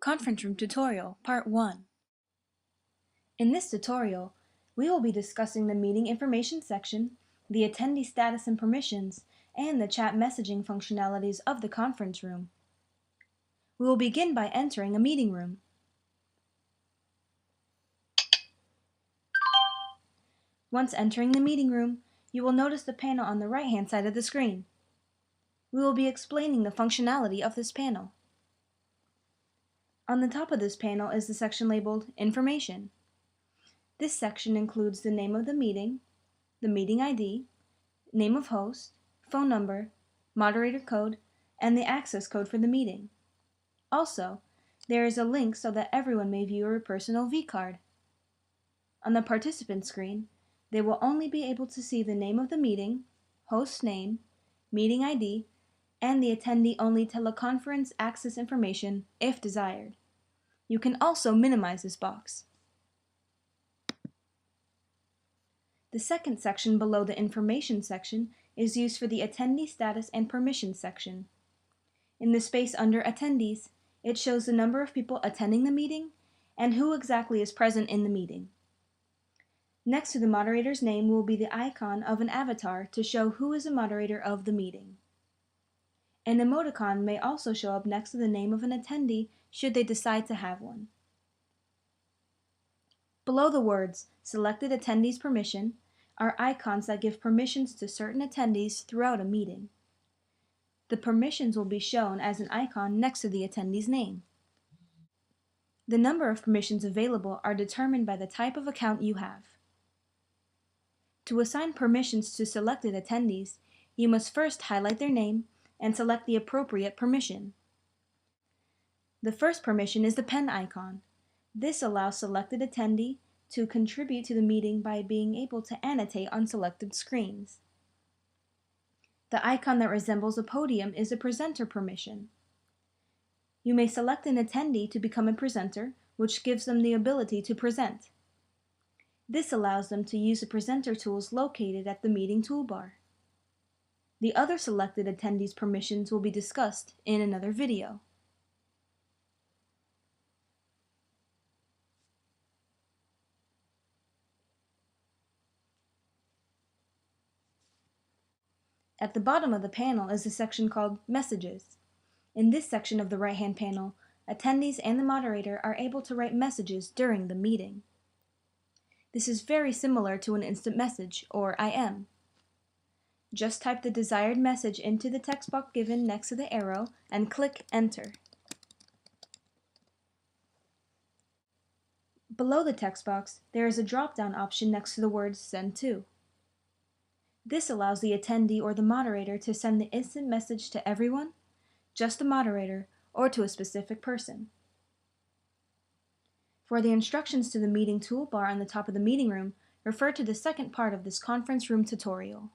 Conference Room Tutorial, Part 1. In this tutorial, we will be discussing the meeting information section, the attendee status and permissions, and the chat messaging functionalities of the conference room. We will begin by entering a meeting room. Once entering the meeting room, you will notice the panel on the right-hand side of the screen. We will be explaining the functionality of this panel. On the top of this panel is the section labeled Information. This section includes the name of the meeting ID, name of host, phone number, moderator code, and the access code for the meeting. Also, there is a link so that everyone may view your personal vCard. On the participant screen, they will only be able to see the name of the meeting, host name, meeting ID, and the attendee-only teleconference access information if desired. You can also minimize this box. The second section below the Information section is used for the Attendee Status and Permissions section. In the space under Attendees, it shows the number of people attending the meeting and who exactly is present in the meeting. Next to the moderator's name will be the icon of an avatar to show who is a moderator of the meeting. An emoticon may also show up next to the name of an attendee should they decide to have one. Below the words Selected Attendees Permission are icons that give permissions to certain attendees throughout a meeting. The permissions will be shown as an icon next to the attendee's name. The number of permissions available are determined by the type of account you have. To assign permissions to selected attendees, you must first highlight their name and select the appropriate permission. The first permission is the pen icon. This allows selected attendee to contribute to the meeting by being able to annotate on selected screens. The icon that resembles a podium is a presenter permission. You may select an attendee to become a presenter, which gives them the ability to present. This allows them to use the presenter tools located at the meeting toolbar. The other selected attendees' permissions will be discussed in another video. At the bottom of the panel is a section called Messages. In this section of the right-hand panel, attendees and the moderator are able to write messages during the meeting. This is very similar to an instant message, or IM. Just type the desired message into the text box given next to the arrow and click Enter. Below the text box, there is a drop-down option next to the words Send To. This allows the attendee or the moderator to send the instant message to everyone, just the moderator, or to a specific person. For the instructions to the meeting toolbar on the top of the meeting room, refer to the second part of this conference room tutorial.